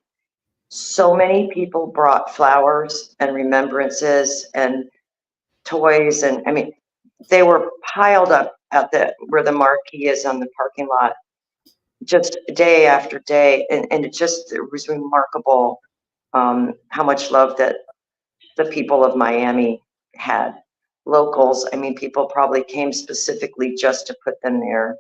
so many people brought flowers and remembrances and toys. And I mean, they were piled up at where the marquee is on the parking lot, just day after day. And it was remarkable, how much love that the people of Miami had. Locals, I mean, people probably came specifically just to put them there.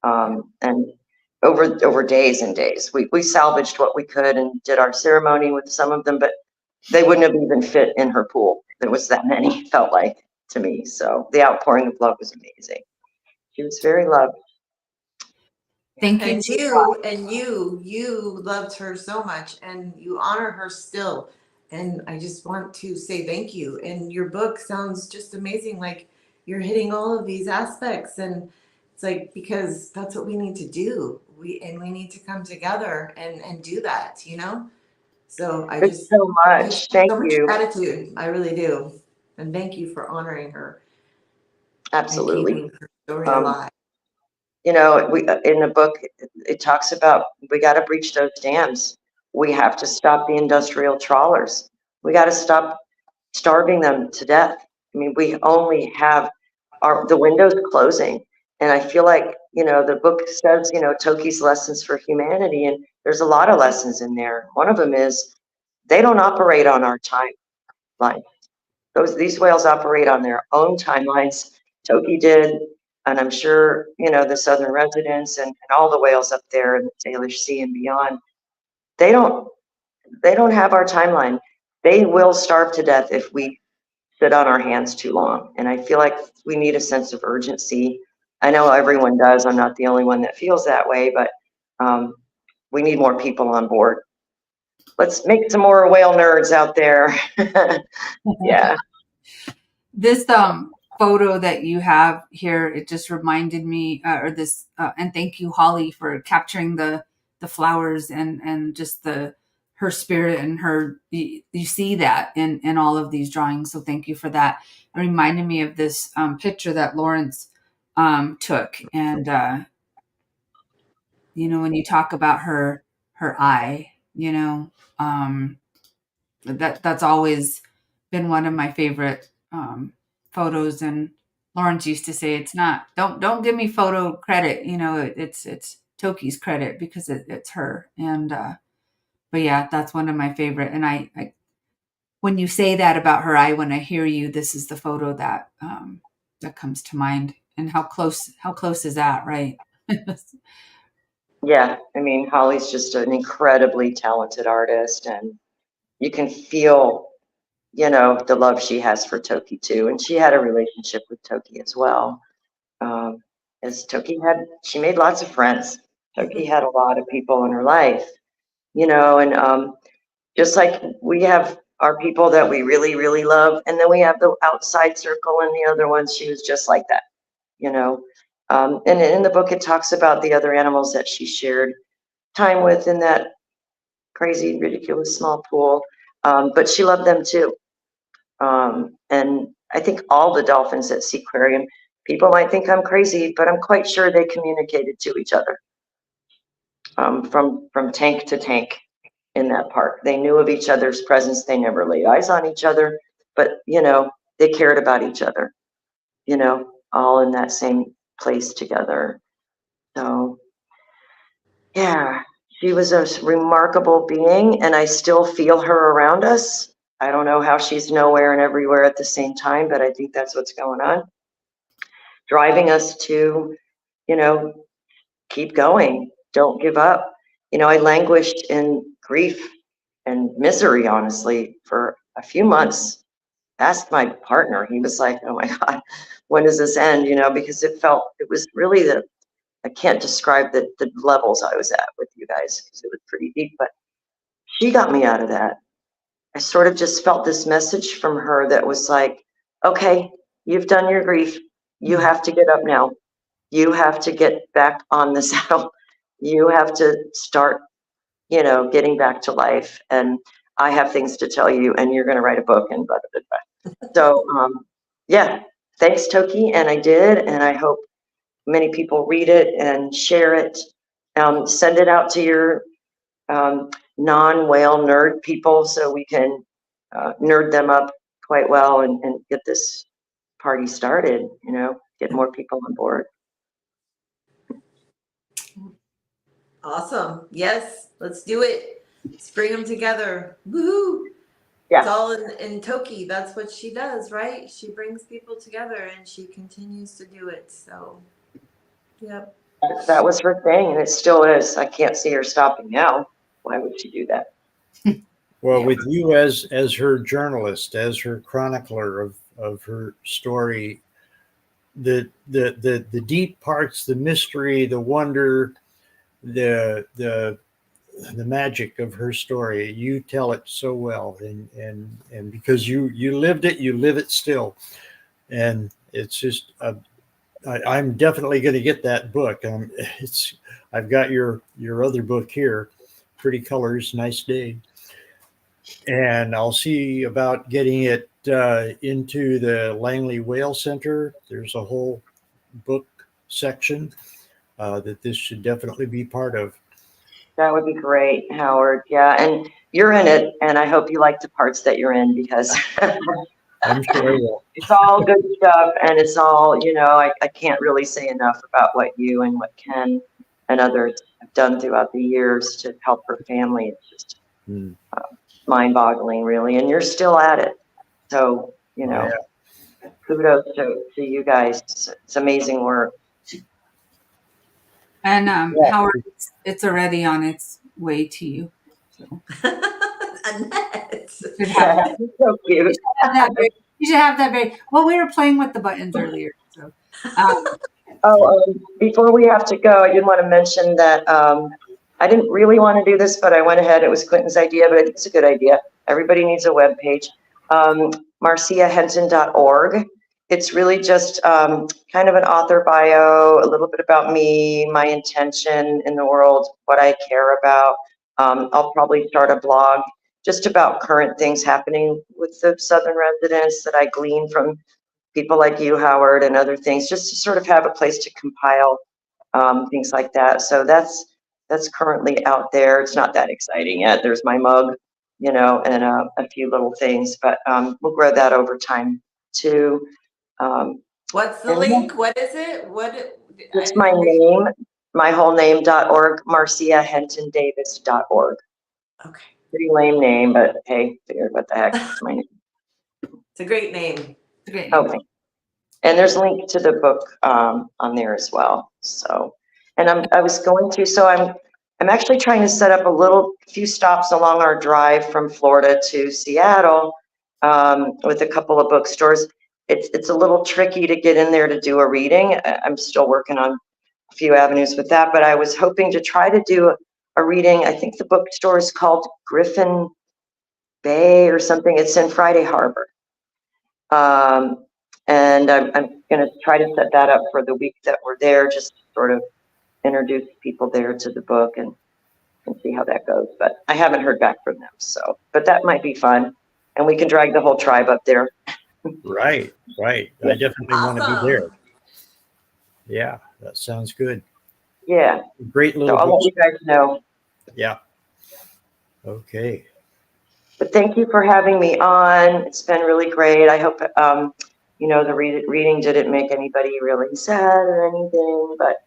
And over days and days, we salvaged what we could and did our ceremony with some of them, but they wouldn't have even fit in her pool. There was that many, felt like, to me. So the outpouring of love was amazing. She was very loved. thank you. And you loved her so much, and you honor her still. And I just want to say thank you. And your book sounds just amazing. Like you're hitting all of these aspects, and it's like, because that's what we need to do. We need to come together and do that, So I Thanks just so I have much. Thank so much you. gratitude. I really do. And thank you for honoring her and Absolutely. keeping her story Um, alive. we in the book, it talks about we got to breach those dams. We have to stop the industrial trawlers. We got to stop starving them to death. I mean, we only have the windows closing. And I feel like, the book says, Toki's lessons for humanity. And there's a lot of lessons in there. One of them is they don't operate on our timeline. These whales operate on their own timelines. Toki did. And I'm sure, the southern residents and all the whales up there in the Salish Sea and beyond, they don't have our timeline. They will starve to death if we sit on our hands too long. And I feel like we need a sense of urgency. I know everyone does. I'm not the only one that feels that way, but we need more people on board. Let's make some more whale nerds out there. Yeah. This photo that you have here, it just reminded me, and thank you, Holly, for capturing the flowers and just her spirit and her. You see that in all of these drawings, so thank you for that. It reminded me of this picture that Lawrence took, and when you talk about her eye, that's always been one of my favorite photos. And Lawrence used to say, it's not, don't give me photo credit. It's Toki's credit, because it's her. And, but yeah, that's one of my favorite. And I when you say that about her eye, when I hear you, this is the photo that, that comes to mind. And how close is that? Right. Yeah. I mean, Holly's just an incredibly talented artist, and you can feel, the love she has for Toki too. And she had a relationship with Toki as well. As she made lots of friends. Toki had a lot of people in her life, and just like we have our people that we really, really love, and then we have the outside circle and the other ones, she was just like that, and in the book, it talks about the other animals that she shared time with in that crazy, ridiculous small pool. But she loved them too. And I think all the dolphins at Sk'aliCh'elh-tenaut, people might think I'm crazy, but I'm quite sure they communicated to each other. from tank to tank in that park. They knew of each other's presence. They never laid eyes on each other, but they cared about each other. All in that same place together. So yeah, she was a remarkable being, and I still feel her around us. I don't know how she's nowhere and everywhere at the same time, but I think that's what's going on. Driving us to, keep going, don't give up. I languished in grief and misery, honestly, for a few months. Asked my partner, he was like, oh my God, when does this end? Because it was really I can't describe the levels I was at with you guys because it was pretty deep, but she got me out of that. I sort of just felt this message from her that was like, okay, you've done your grief. You have to get up now. You have to get back on the saddle. You have to start, getting back to life. And I have things to tell you, and you're going to write a book and blah, blah, blah. So, yeah, thanks, Toki. And I did, and I hope many people read it and share it. Send it out to your non-whale nerd people so we can nerd them up quite well and get this party started, get more people on board. Awesome. Yes, let's do it. Let's bring them together. Woohoo! Yeah. It's all in Toki. That's what she does, right? She brings people together and she continues to do it. So, yep. That was her thing, and it still is. I can't see her stopping now. Why would she do that? Well, with you as her journalist, as her chronicler of her story, the deep parts, the mystery, the wonder, the magic of her story, you tell it so well, and because you lived it, you live it still, and it's just I'm definitely going to get that book. I've got your other book here, Pretty Colors, Nice Day, and I'll see about getting it into the Langley Whale Center. There's a whole book section that this should definitely be part of. That would be great, Howard. Yeah, and you're in it, and I hope you like the parts that you're in because I'm sure I will. It's all good stuff, and it's all, I can't really say enough about what you and what Ken and others have done throughout the years to help her family. It's just mind-boggling, really, and you're still at it. So, kudos to you guys. It's amazing work. And Howard, it's already on its way to you. So. Annette. So cute. You should have that very well. We were playing with the buttons earlier. So before we have to go, I did want to mention that I didn't really want to do this, but I went ahead. It was Quentin's idea, but I think it's a good idea. Everybody needs a web page. marciahenton.org. It's really just kind of an author bio, a little bit about me, my intention in the world, what I care about. I'll probably start a blog just about current things happening with the Southern residents that I glean from people like you, Howard, and other things, just to sort of have a place to compile things like that. So that's currently out there. It's not that exciting yet. There's my mug, and a few little things, but we'll grow that over time too. What's the link? What is it? It's my name, my whole name.org, marciahentondavis.org. Okay. Pretty lame name, but hey, figured what the heck, it's my name. It's a great name. Okay. And there's a link to the book on there as well. So, and I'm actually trying to set up a few stops along our drive from Florida to Seattle with a couple of bookstores. It's a little tricky to get in there to do a reading. I'm still working on a few avenues with that, but I was hoping to try to do a reading. I think the bookstore is called Griffin Bay or something. It's in Friday Harbor. And I'm going to try to set that up for the week that we're there, just sort of introduce people there to the book and see how that goes. But I haven't heard back from them. But that might be fun. And we can drag the whole tribe up there. Right. I definitely want to be there. Yeah, that sounds good. Yeah. Great So little I'll let book. you guys know. Yeah. Okay. But thank you for having me on. It's been really great. I hope, the reading didn't make anybody really sad or anything, but,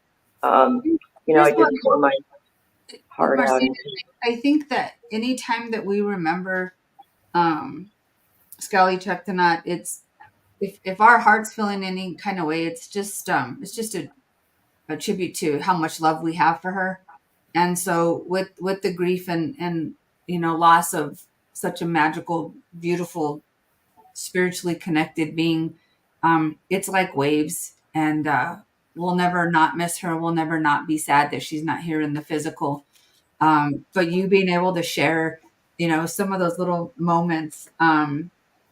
I Here's did what, pour my heart out. Marcia, I think that anytime that we remember Sk'aliCh'elh-tenaut, it's if our hearts feel in any kind of way, it's just a tribute to how much love we have for her. And so with the grief and loss of such a magical, beautiful, spiritually connected being, it's like waves, and we'll never not miss her. We'll never not be sad that she's not here in the physical. But you being able to share, some of those little moments,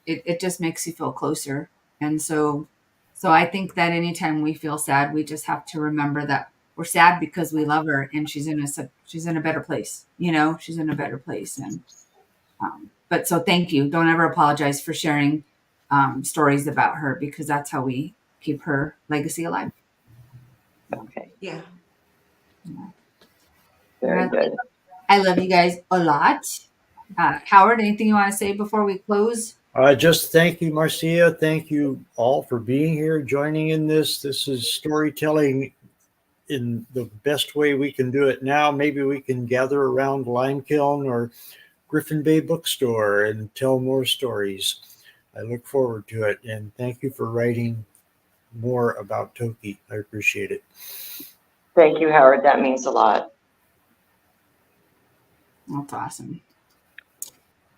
it just makes you feel closer. And so I think that anytime we feel sad, we just have to remember that we're sad because we love her, and she's in a better place. She's in a better place. And but so thank you. Don't ever apologize for sharing stories about her, because that's how we keep her legacy alive. Okay. Yeah. Very good. I love you guys a lot. Howard, anything you want to say before we close? Just thank you, Marcia. Thank you all for being here, joining in this. This is storytelling in the best way we can do it now. Maybe we can gather around Lime Kiln or Griffin Bay Bookstore and tell more stories. I look forward to it. And thank you for writing more about Toki. I appreciate it. Thank you, Howard. That means a lot. That's awesome.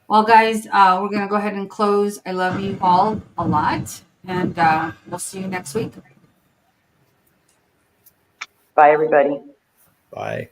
Well, guys, we're going to go ahead and close. I love you all a lot, and we'll see you next week. Bye, everybody. Bye.